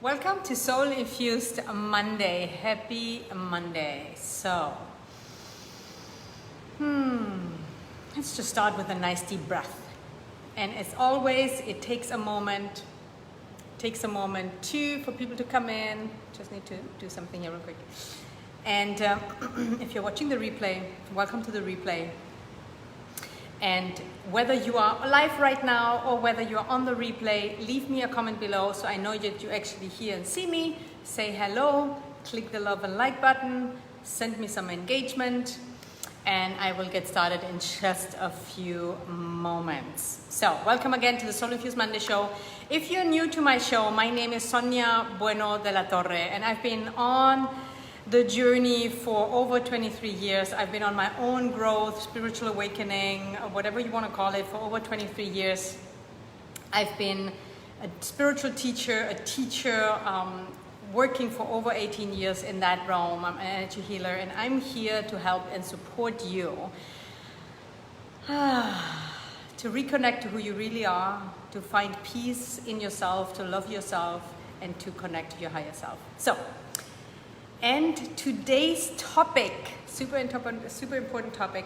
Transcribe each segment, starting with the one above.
Welcome to Soul Infused Monday. Happy Monday. So, let's just start with a nice deep breath. And as always, it takes a moment. For people to come in. Just need to do something here real quick. And if you're watching the replay, welcome to the replay. And whether you are live right now or whether you are on the replay, leave me a comment below so I know that you actually hear and see me. Say hello, click the love and like button, send me some engagement, and I will get started in just a few moments. So, welcome again to the Soul Infused Monday show. If you're new to my show, my name is Sonia Bueno de la Torre, and I've been on the journey for over 23 years. I've been on my own growth, spiritual awakening, or whatever you want to call it, for over 23 years. I've been a spiritual teacher, working for over 18 years in that realm. I'm an energy healer, and I'm here to help and support you to reconnect to who you really are, to find peace in yourself, to love yourself, and to connect to your higher self. So, and today's topic, super important topic,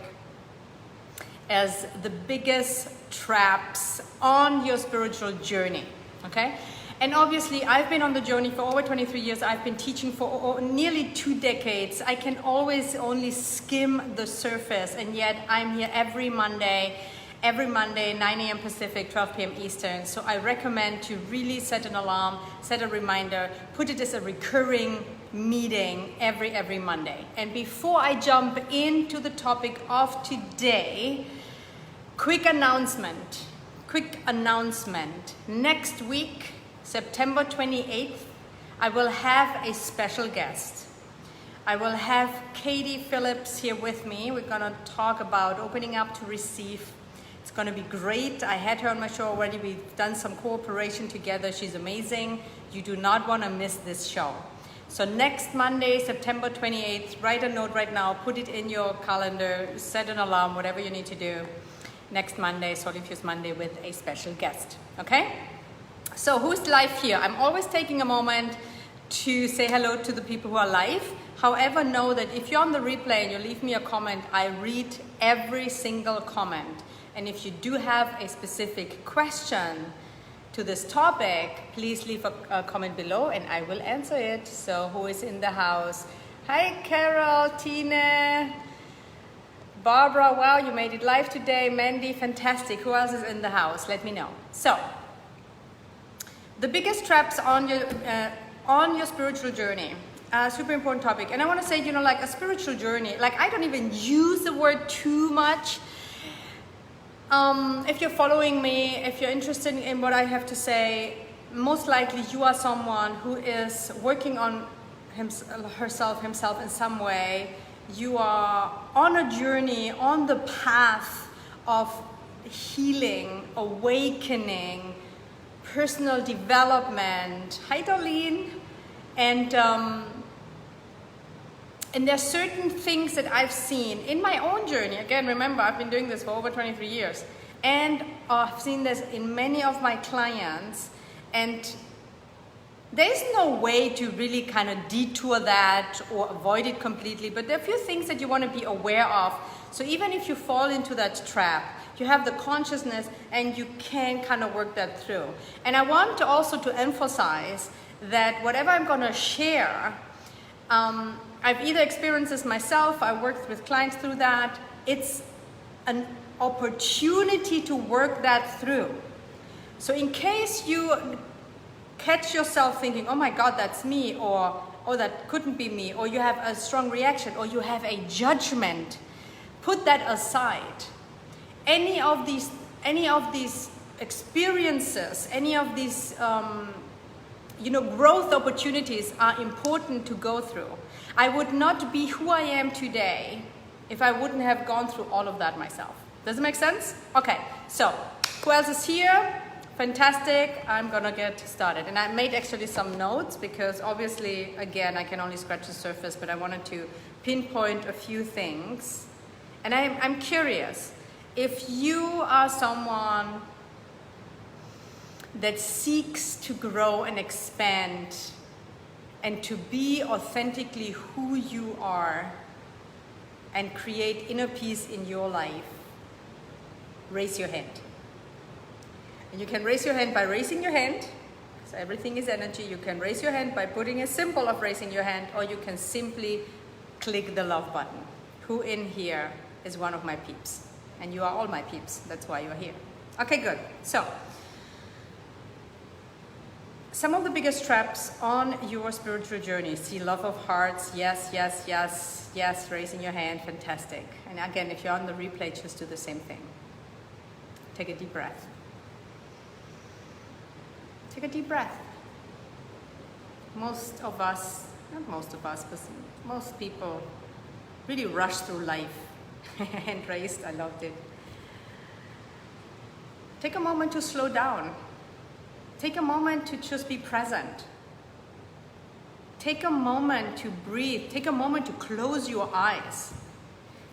as the biggest traps on your spiritual journey, okay? And obviously, I've been on the journey for over 23 years. I've been teaching for nearly 2 decades. I can always only skim the surface, and yet I'm here every Monday, 9 a.m. Pacific, 12 p.m. Eastern. So I recommend to really set an alarm, set a reminder, put it as a recurring meeting every Monday. And before I jump into the topic of today, quick announcement. Next week, September 28th, I will have a special guest. I will have Katie Phillips here with me. We're gonna talk about opening up to receive. It's gonna be great. I had her on my show already. We've done some cooperation together. She's amazing. You do not wanna miss this show. So next Monday, September 28th, write a note right now, put it in your calendar, set an alarm, whatever you need to do. Next Monday, Soul Infused Monday with a special guest, okay? So who's live here? I'm always taking a moment to say hello to the people who are live. However, know that if you're on the replay and you leave me a comment, I read every single comment. And if you do have a specific question to this topic, please leave a comment below and I will answer it. So who is in the house? Hi Carol, Tina, Barbara, wow, you made it live today. Mandy, fantastic. Who else is in the house? Let me know. So, the biggest traps on your spiritual journey. Super important topic. And I want to say, like a spiritual journey, like I don't even use the word too much. If you're following me, if you're interested in what I have to say, most likely you are someone who is working on himself in some way. You are on a journey, on the path of healing, awakening, personal development. Hi, Darlene. And there's certain things that I've seen in my own journey. Again, remember, I've been doing this for over 23 years. And I've seen this in many of my clients. And there's no way to really kind of detour that or avoid it completely. But there are a few things that you want to be aware of. So even if you fall into that trap, you have the consciousness and you can kind of work that through. And I want to also to emphasize that whatever I'm going to share, I've either experienced this myself, I worked with clients through that. It's an opportunity to work that through. So in case you catch yourself thinking, oh my God, that's me, or oh, that couldn't be me, or you have a strong reaction, or you have a judgment, put that aside. Any of these experiences, any of these growth opportunities are important to go through. I would not be who I am today if I wouldn't have gone through all of that myself. Does it make sense? Okay, so who else is here? Fantastic, I'm gonna get started. And I made actually some notes because obviously, again, I can only scratch the surface, but I wanted to pinpoint a few things. And I'm curious, if you are someone that seeks to grow and expand and to be authentically who you are and create inner peace in your life, raise your hand. And you can raise your hand by raising your hand, so everything is energy. You can raise your hand by putting a symbol of raising your hand, or you can simply click the love button. Who in here is one of my peeps? And you are all my peeps, that's why you're here. Okay, good. So, some of the biggest traps on your spiritual journey. See, love of hearts, yes, yes, yes, yes, raising your hand, fantastic. And again, if you're on the replay, just do the same thing. Take a deep breath. Take a deep breath. Most of us, not most of us, but most people really rush through life. Hand raised, I loved it. Take a moment to slow down. Take a moment to just be present. Take a moment to breathe. Take a moment to close your eyes.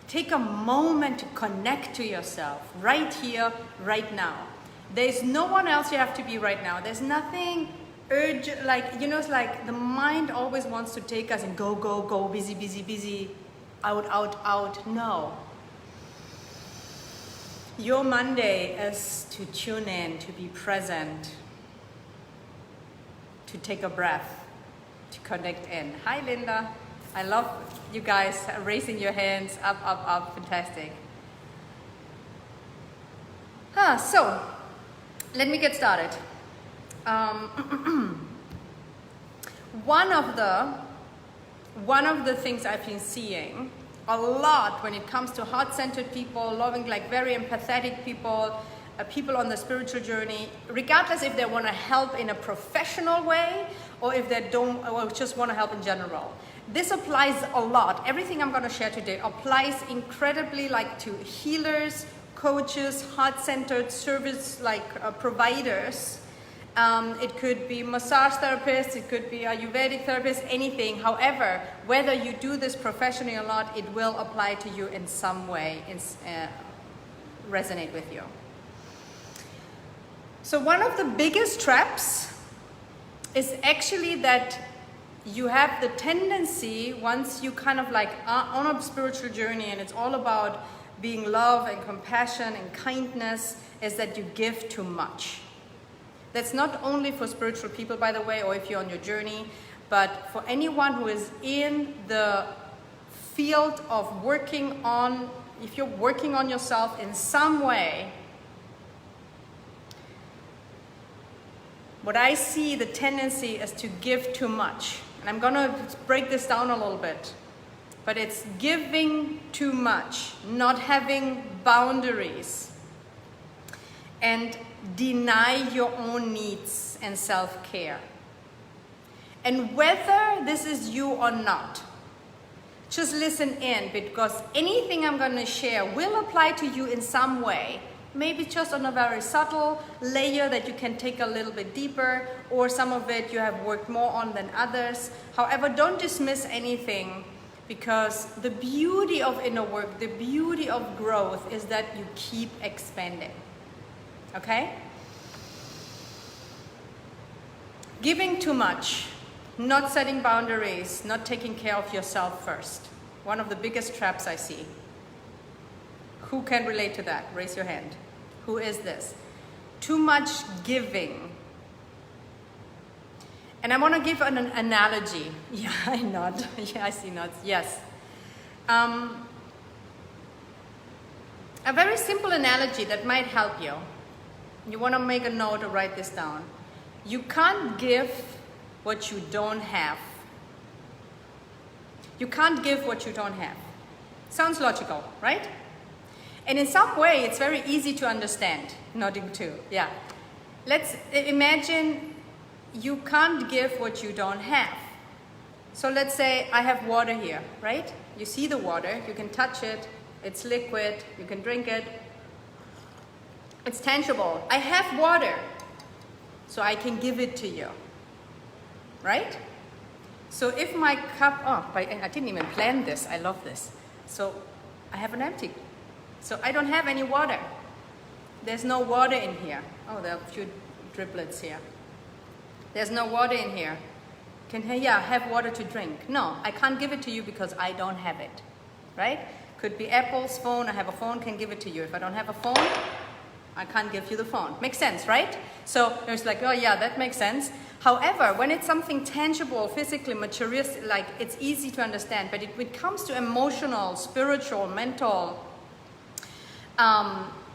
Take a moment to connect to yourself right here, right now. There's no one else you have to be right now. There's nothing urgent, like, you know, it's like the mind always wants to take us and go, go, go, busy, busy, busy, out, out, out. No. Your Monday is to tune in, to be present, to take a breath, to connect in. Hi, Linda. I love you guys raising your hands up, up, up. Fantastic. So, let me get started. One of the things I've been seeing a lot when it comes to heart-centered people, loving, like very empathetic people, people on the spiritual journey, regardless if they want to help in a professional way or if they don't, or just want to help in general. This applies a lot. Everything I'm going to share today applies incredibly, like, to healers, coaches, heart-centered service, like providers. It could be massage therapists, it could be Ayurvedic therapists, anything. However, whether you do this professionally or not, it will apply to you in some way, resonate with you. So one of the biggest traps is actually that you have the tendency, once you kind of like are on a spiritual journey and it's all about being love and compassion and kindness, is that you give too much. That's not only for spiritual people, by the way, or if you're on your journey, but for anyone who is in the field of working on, if you're working on yourself in some way, what I see the tendency is to give too much. And I'm going to break this down a little bit. But it's giving too much, not having boundaries, and deny your own needs and self-care. And whether this is you or not, just listen in, because anything I'm going to share will apply to you in some way. Maybe just on a very subtle layer that you can take a little bit deeper, or some of it you have worked more on than others. However, don't dismiss anything, because the beauty of inner work, the beauty of growth is that you keep expanding. Okay? Giving too much, not setting boundaries, not taking care of yourself first. One of the biggest traps I see. Who can relate to that? Raise your hand. Who is this? Too much giving. And I want to give an analogy. Yeah, I nod. Yeah, I see nods. Yes. A very simple analogy that might help you. You want to make a note or write this down. You can't give what you don't have. You can't give what you don't have. Sounds logical, right? And in some way, it's very easy to understand. Nodding too, yeah. Let's imagine you can't give what you don't have. So let's say I have water here, right? You see the water, you can touch it, it's liquid, you can drink it. It's tangible. I have water, so I can give it to you, right? So if my cup, I didn't even plan this, I love this. So I have an empty. So I don't have any water. There's no water in here. Oh, there are a few driblets here. There's no water in here. Yeah, have water to drink. No, I can't give it to you because I don't have it, right? Could be Apple's phone. I have a phone, can give it to you. If I don't have a phone, I can't give you the phone. Makes sense, right? So it's like, oh yeah, that makes sense. However, when it's something tangible, physically, materialistic, like it's easy to understand, but it comes to emotional, spiritual, mental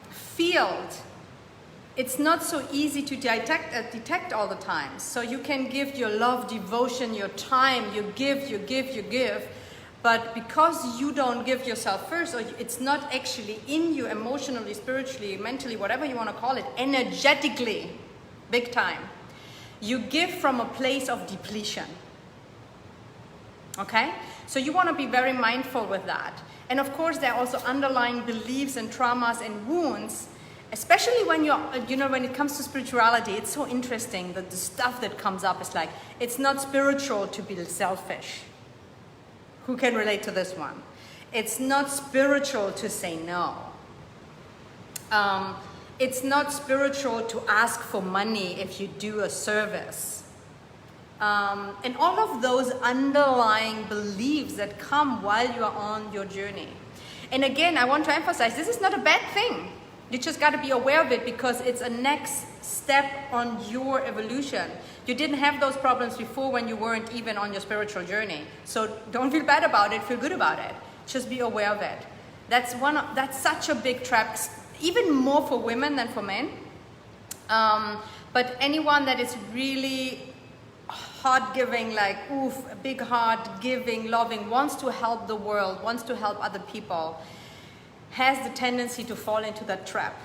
field, it's not so easy to detect all the time. So you can give your love, devotion, your time, you give, but because you don't give yourself first, or it's not actually in you emotionally, spiritually, mentally, whatever you want to call it, energetically, big time, you give from a place of depletion. Okay? So you want to be very mindful with that. And of course, there are also underlying beliefs and traumas and wounds, especially when when it comes to spirituality. It's so interesting that the stuff that comes up is like, it's not spiritual to be selfish. Who can relate to this one? It's not spiritual to say no. It's not spiritual to ask for money if you do a service. And all of those underlying beliefs that come while you are on your journey. And again, I want to emphasize, this is not a bad thing. You just got to be aware of it because it's a next step on your evolution. You didn't have those problems before when you weren't even on your spiritual journey. So don't feel bad about it, feel good about it. Just be aware of it. That's such a big trap, even more for women than for men. But anyone that is really heart giving, like a big heart giving, loving, wants to help the world, wants to help other people, has the tendency to fall into that trap.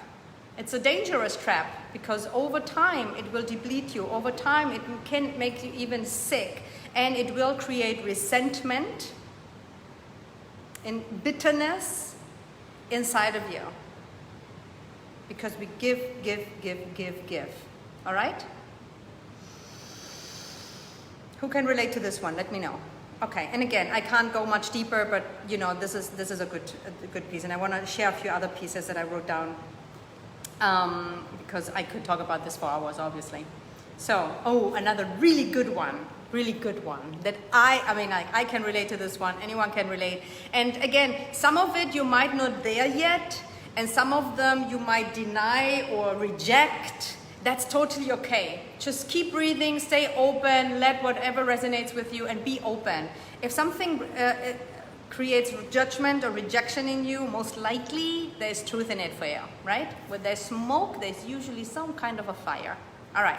It's a dangerous trap because over time it will deplete you. Over time it can make you even sick, and it will create resentment and bitterness inside of you. Because we give. All right? Who can relate to this one? Let me know. Okay, and again, I can't go much deeper, but this is a good piece, and I want to share a few other pieces that I wrote down because I could talk about this for hours, obviously. So, another really good one that I can relate to this one. Anyone can relate, and again, some of it you might not there yet, and some of them you might deny or reject. That's totally okay. Just keep breathing, stay open, let whatever resonates with you, and be open. If something creates judgment or rejection in you, most likely there's truth in it for you, right? When there's smoke, there's usually some kind of a fire. All right.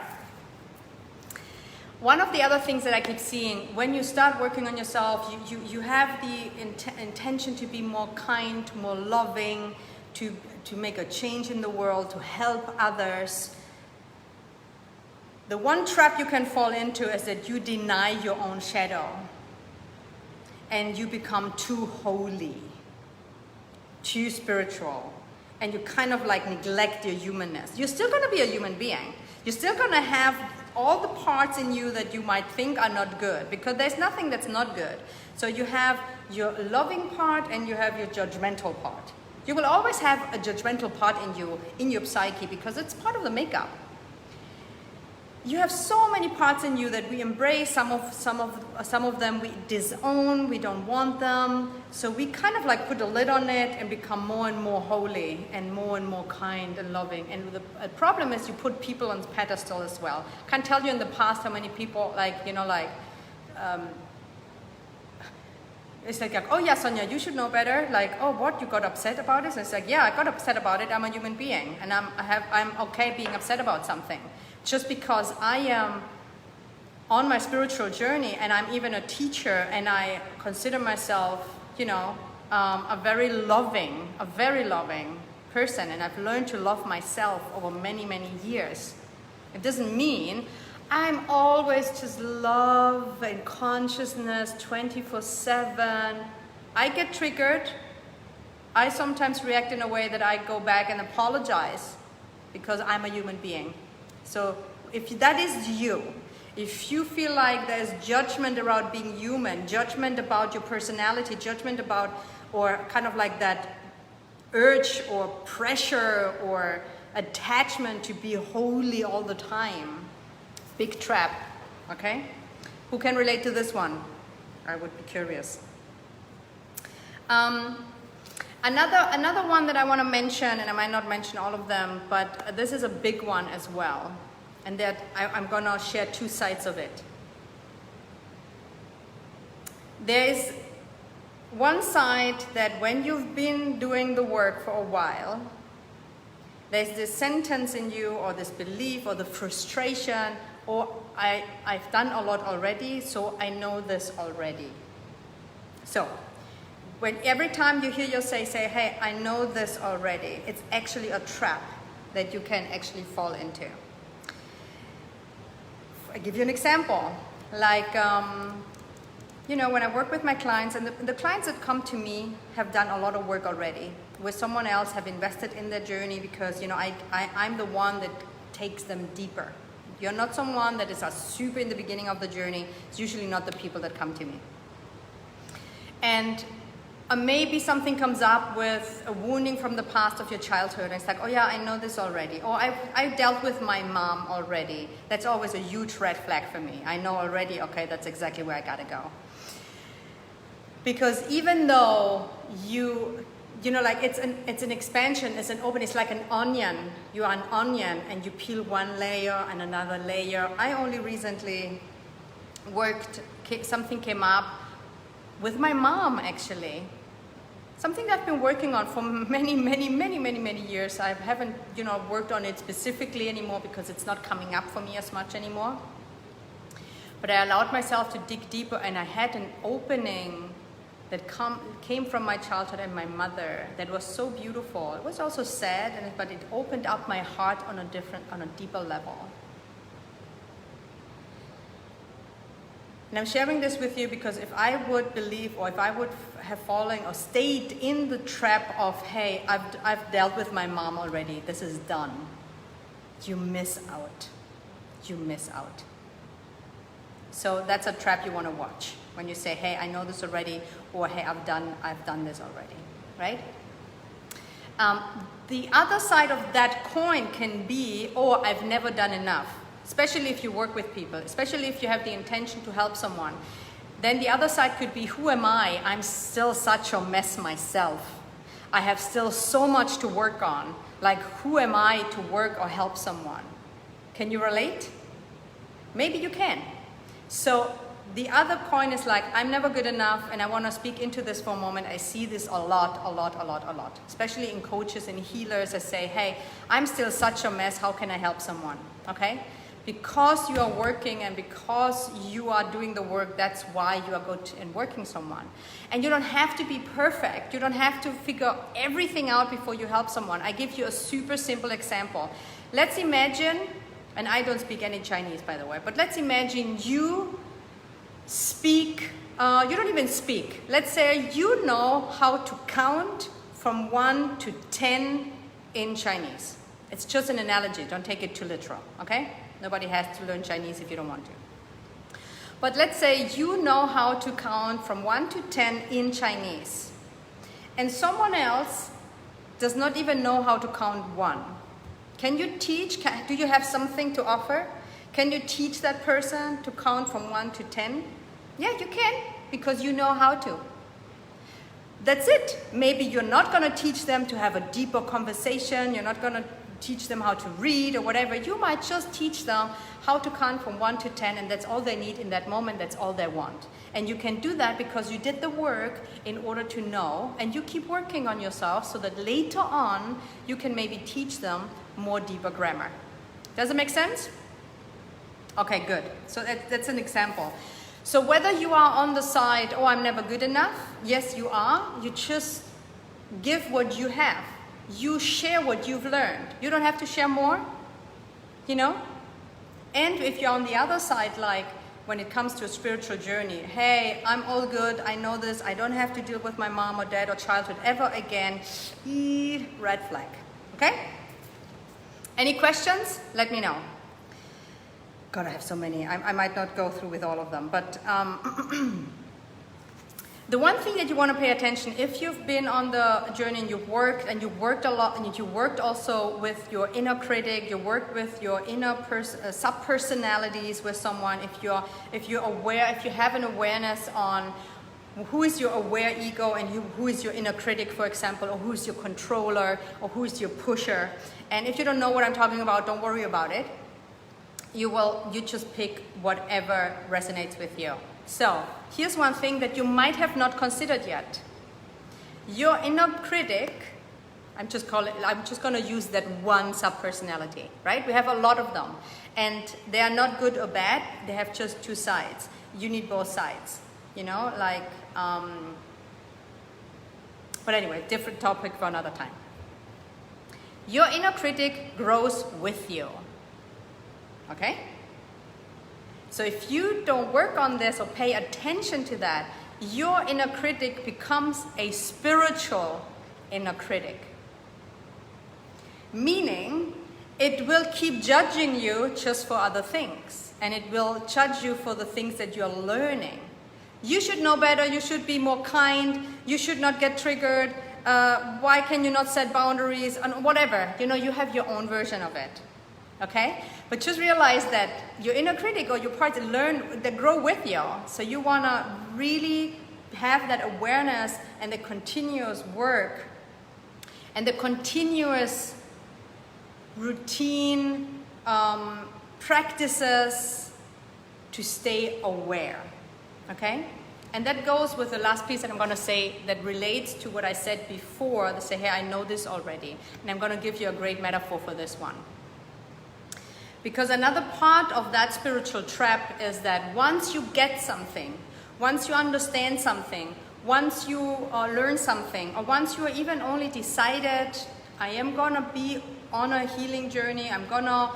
One of the other things that I keep seeing, when you start working on yourself, you have the intention to be more kind, more loving, to make a change in the world, to help others. The one trap you can fall into is that you deny your own shadow and you become too holy, too spiritual, and you kind of like neglect your humanness. You're still going to be a human being. You're still going to have all the parts in you that you might think are not good, because there's nothing that's not good. So you have your loving part and you have your judgmental part. You will always have a judgmental part in your psyche, because it's part of the makeup. You have so many parts in you that we embrace. Some of them we disown. We don't want them. So we kind of like put a lid on it and become more and more holy and more kind and loving. And the problem is you put people on pedestal as well. Can't tell you in the past how many people it's like, oh yeah, Sonia, you should know better. Like, oh, what, you got upset about it? And it's like, yeah, I got upset about it. I'm a human being, and I'm okay being upset about something. Just because I am on my spiritual journey, and I'm even a teacher, and I consider myself, a very loving person, and I've learned to love myself over many, many years. It doesn't mean I'm always just love and consciousness 24/7. I get triggered. I sometimes react in a way that I go back and apologize because I'm a human being. So if that is you, if you feel like there's judgment around being human, judgment about your personality, judgment about, or kind of like that urge or pressure or attachment to be holy all the time. Big trap, okay? Who can relate to this one? I would be curious. Another one that I want to mention, and I might not mention all of them, but this is a big one as well, and that I'm going to share two sides of it. There is one side that when you've been doing the work for a while, there's this sentence in you, or this belief, or the frustration, or I've done a lot already, so I know this already. So, when every time you hear yourself say, hey, I know this already, it's actually a trap that you can actually fall into. I'll give you an example. Like, when I work with my clients, and the clients that come to me have done a lot of work already, where someone else have invested in their journey because, I'm the one that takes them deeper. You're not someone that is super in the beginning of the journey. It's usually not the people that come to me. And maybe something comes up with a wounding from the past of your childhood, and it's like, oh yeah, I know this already. Or I've dealt with my mom already. That's always a huge red flag for me. I know already, okay, that's exactly where I gotta go. Because even though it's an expansion, it's an open, it's like an onion. You are an onion and you peel one layer and another layer. I only recently something came up with my mom, actually. Something that I've been working on for many years. I haven't, worked on it specifically anymore because it's not coming up for me as much anymore. But I allowed myself to dig deeper, and I had an opening that came from my childhood and my mother that was so beautiful. It was also sad, but it opened up my heart on a deeper level. And I'm sharing this with you because if I would believe, or if I would have fallen or stayed in the trap of, hey, I've dealt with my mom already, this is done, you miss out. You miss out. So that's a trap you want to watch when you say, hey, I know this already, or hey, I've done this already, right? The other side of that coin can be, oh, I've never done enough. Especially if you work with people, especially if you have the intention to help someone. Then the other side could be, who am I? I'm still such a mess myself. I have still so much to work on. Like, who am I to work or help someone? Can you relate? Maybe you can. So the other coin is like, I'm never good enough, and I want to speak into this for a moment. I see this a lot. Especially in coaches and healers, I say, hey, I'm still such a mess. How can I help someone? Okay? Because you are working and because you are doing the work, that's why you are good in working someone. And you don't have to be perfect. You don't have to figure everything out before you help someone. I give you a super simple example. Let's imagine, and I don't speak any Chinese, by the way, but let's imagine you speak, you don't even speak. Let's say you know how to count from 1 to 10 in Chinese. It's just an analogy. Don't take it too literal, okay? Nobody has to learn Chinese if you don't want to. But let's say you know how to count from 1 to 10 in Chinese, and someone else does not even know how to count 1. Can you teach? Do you have something to offer? Can you teach that person to count from 1 to 10? Yeah, you can, because you know how to. That's it. Maybe you're not going to teach them to have a deeper conversation. You're not going to teach them how to read or whatever. You might just teach them how to count from 1 to 10, and that's all they need in that moment. That's all they want. And you can do that because you did the work in order to know, and you keep working on yourself so that later on you can maybe teach them more deeper grammar. Does it make sense? Okay, good. So that's an example. So whether you are on the side, oh, I'm never good enough, yes, you are. You just give what you have. You share what you've learned. You don't have to share more, And if you're on the other side, like when it comes to a spiritual journey, hey, I'm all good, I know this, I don't have to deal with my mom or dad or childhood ever again, red flag, okay? Any questions? Let me know. God, I have so many. I might not go through with all of them, but The one thing that you want to pay attention, if you've been on the journey and you've worked a lot, and you worked also with your inner critic, you worked with your inner sub-personalities with someone, if you're aware, if you have an awareness on who is your aware ego and who is your inner critic, for example, or who's your controller, or who's your pusher. And if you don't know what I'm talking about, don't worry about it. You just pick whatever resonates with you. So, here's one thing that you might have not considered yet. Your inner critic, I'm just going to use that one sub-personality, right? We have a lot of them. And they are not good or bad, they have just two sides. You need both sides, you know, like, but anyway, different topic for another time. Your inner critic grows with you, okay? So if you don't work on this or pay attention to that, your inner critic becomes a spiritual inner critic. Meaning, it will keep judging you just for other things. And it will judge you for the things that you're learning. You should know better, you should be more kind, you should not get triggered, why can you not set boundaries, and whatever. You know, you have your own version of it. Okay? But just realize that your inner critic or your parts that grow with you. So you want to really have that awareness and the continuous work and the continuous routine practices to stay aware. Okay? And that goes with the last piece that I'm going to say that relates to what I said before. They say, hey, I know this already. And I'm going to give you a great metaphor for this one. Because another part of that spiritual trap is that once you get something, once you understand something, once you learn something, or once you even only decided, I am going to be on a healing journey, I'm going to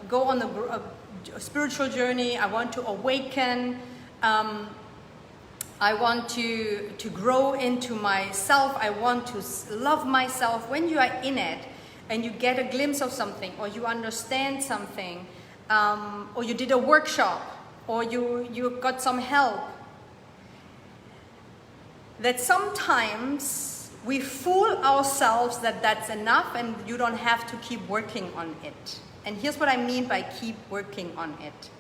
go on a spiritual journey, I want to awaken, I want to grow into myself, I want to love myself. When you are in it, and you get a glimpse of something, or you understand something, or you did a workshop, or you got some help, that sometimes we fool ourselves that that's enough and you don't have to keep working on it. And here's what I mean by keep working on it.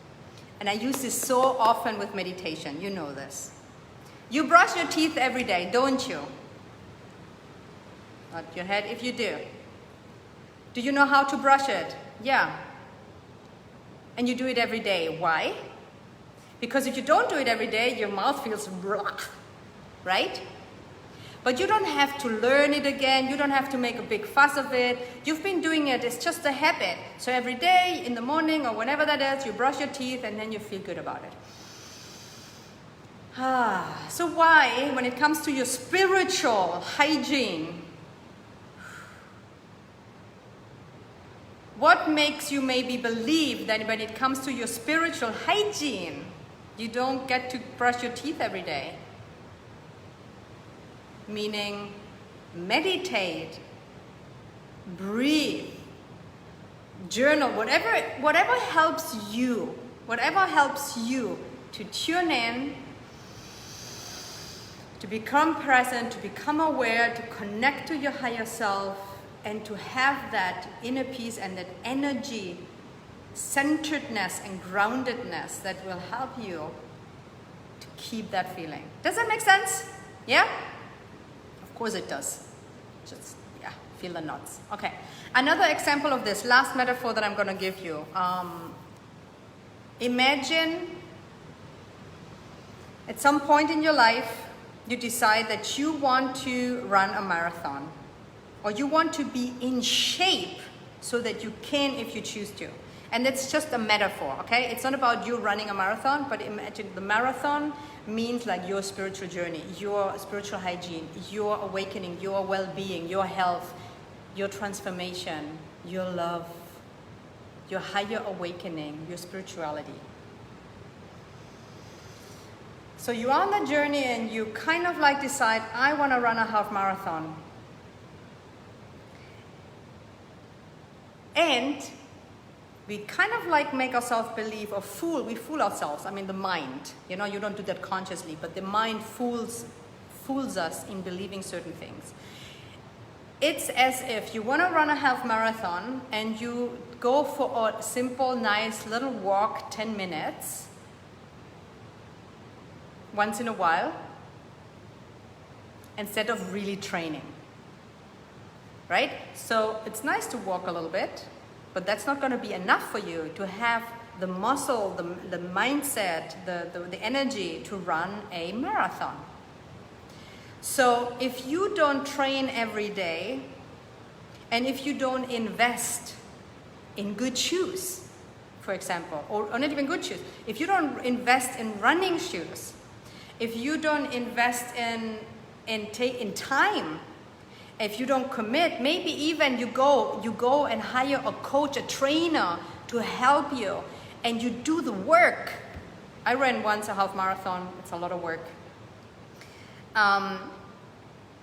And I use this so often with meditation, you know this. You brush your teeth every day, don't you? Nod your head if you do. Do you know how to brush it? Yeah. And you do it every day. Why? Because if you don't do it every day, your mouth feels blah, right? But you don't have to learn it again. You don't have to make a big fuss of it. You've been doing it. It's just a habit. So every day, in the morning or whenever that is, you brush your teeth and then you feel good about it. So why, when it comes to your spiritual hygiene, what makes you maybe believe that when it comes to your spiritual hygiene, you don't get to brush your teeth every day? Meaning, meditate, breathe, journal, whatever helps you to tune in, to become present, to become aware, to connect to your higher self, and to have that inner peace and that energy, centeredness and groundedness that will help you to keep that feeling. Does that make sense? Yeah? Of course it does. Just, yeah, feel the knots. Okay. Another example of this, last metaphor that I'm going to give you. Imagine at some point in your life, you decide that you want to run a marathon. Or you want to be in shape so that you can if you choose to. And it's just a metaphor, okay? It's not about you running a marathon, but imagine the marathon means like your spiritual journey, your spiritual hygiene, your awakening, your well-being, your health, your transformation, your love, your higher awakening, your spirituality. So you're on the journey and you kind of like decide, I want to run a half marathon. we kind of like make ourselves believe or we fool ourselves. I mean, the mind, you know, you don't do that consciously, but the mind fools us in believing certain things. It's as if you want to run a half marathon and you go for a simple, nice little walk, 10 minutes, once in a while, instead of really training, right? So it's nice to walk a little bit, but that's not going to be enough for you to have the muscle, the mindset, the energy to run a marathon. So if you don't train every day, and if you don't invest in good shoes, for example, or not even good shoes, if you don't invest in running shoes, if you don't invest in time, if you don't commit, maybe even you go and hire a coach, a trainer to help you, and you do the work. I ran once a half marathon. It's a lot of work.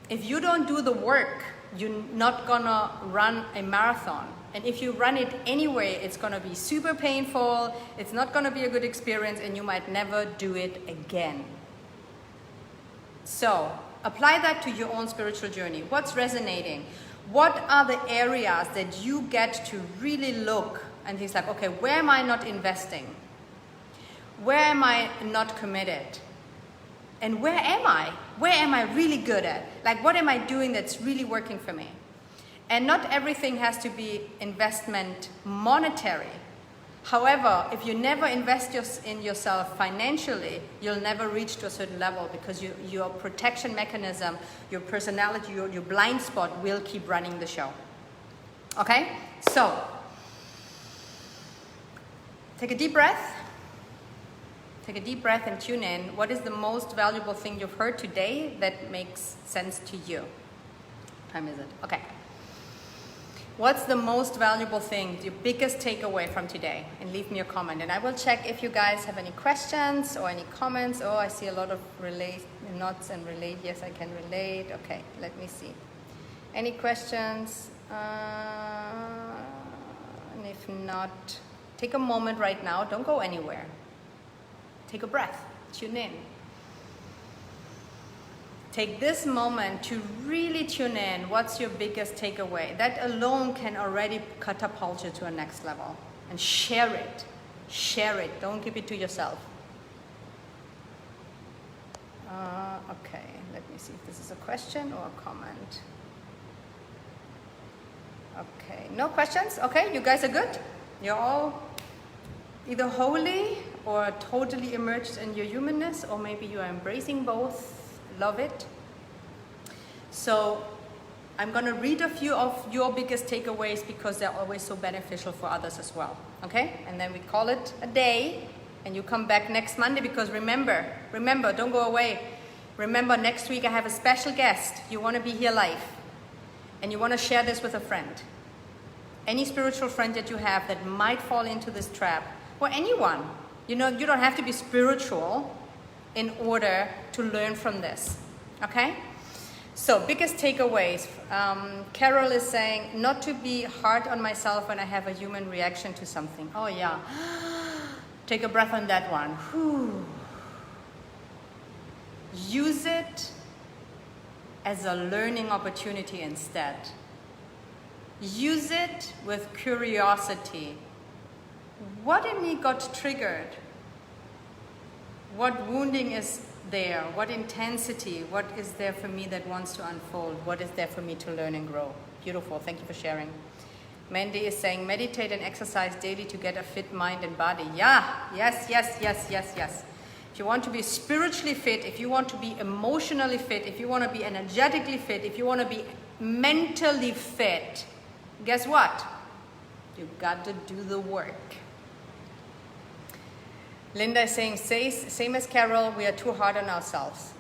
If you don't do the work, you're not gonna run a marathon. And if you run it anyway, it's gonna be super painful, it's not gonna be a good experience, and you might never do it again. So, apply that to your own spiritual journey. What's resonating? What are the areas that you get to really look and things like, okay, where am I not investing? Where am I not committed? And where am I? Where am I really good at? Like, what am I doing that's really working for me? And not everything has to be investment monetary. However, if you never invest in yourself financially, you'll never reach to a certain level because your protection mechanism, your personality, your blind spot will keep running the show. Okay? So, take a deep breath. Take a deep breath and tune in. What is the most valuable thing you've heard today that makes sense to you? What time is it? Okay. What's the most valuable thing, your biggest takeaway from today? And leave me a comment. And I will check if you guys have any questions or any comments. Oh, I see a lot of nods and relate. Yes, I can relate. Okay, let me see. Any questions? And if not, take a moment right now. Don't go anywhere. Take a breath, tune in. Take this moment to really tune in. What's your biggest takeaway? That alone can already catapult you to a next level. And share it. Share it. Don't keep it to yourself. Okay, let me see if this is a question or a comment. Okay, no questions? Okay, you guys are good? You're all either wholly or totally immersed in your humanness, or maybe you are embracing both. Love it. So I'm going to read a few of your biggest takeaways because they're always so beneficial for others as well. Okay? And then we call it a day, and you come back next Monday because remember, don't go away. Remember, next week I have a special guest. You want to be here live, and you want to share this with a friend. Any spiritual friend that you have that might fall into this trap, or anyone. You know, you don't have to be spiritual in order to learn from this, okay? So, biggest takeaways. Carol is saying, not to be hard on myself when I have a human reaction to something. Oh yeah, take a breath on that one. Whew. Use it as a learning opportunity instead. Use it with curiosity. What in me got triggered? What wounding is there? What intensity? What is there for me that wants to unfold? What is there for me to learn and grow? Beautiful. Thank you for sharing. Mandy is saying, meditate and exercise daily to get a fit mind and body. Yeah. Yes. If you want to be spiritually fit, if you want to be emotionally fit, if you want to be energetically fit, if you want to be mentally fit, guess what? You've got to do the work. Linda is saying, same as Carol, we are too hard on ourselves.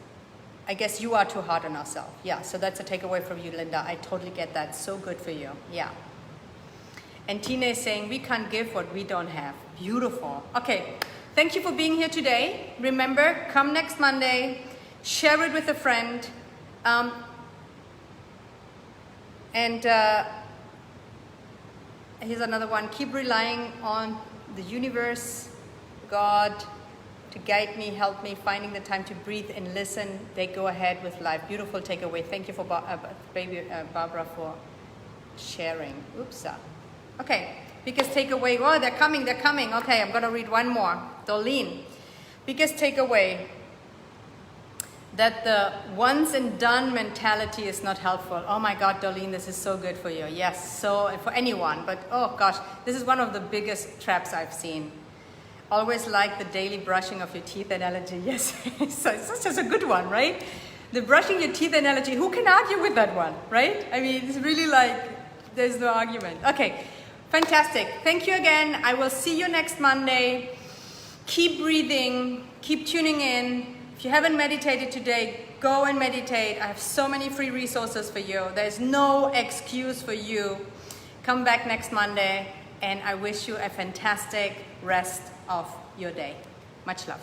I guess you are too hard on ourselves. Yeah, so that's a takeaway from you, Linda. I totally get that. So good for you. Yeah. And Tina is saying, we can't give what we don't have. Beautiful. Okay, thank you for being here today. Remember, come next Monday, share it with a friend. Here's another one. Keep relying on the universe, God, to guide me, help me, finding the time to breathe and listen. They go ahead with life. Beautiful takeaway. Thank you for Barbara for sharing. Oops. Okay. Biggest takeaway. Oh, they're coming. Okay, I'm going to read one more. Dolene. Biggest takeaway. That the once and done mentality is not helpful. Oh my God, Dolene, this is so good for you. Yes, so for anyone. But oh gosh, this is one of the biggest traps I've seen. Always like the daily brushing of your teeth analogy. Yes, so it's just a good one, right? The brushing your teeth analogy, who can argue with that one, right? I mean, it's really like, there's no argument. Okay, fantastic. Thank you again. I will see you next Monday. Keep breathing, keep tuning in. If you haven't meditated today, go and meditate. I have so many free resources for you. There's no excuse for you. Come back next Monday, and I wish you a fantastic rest of your day. Much love.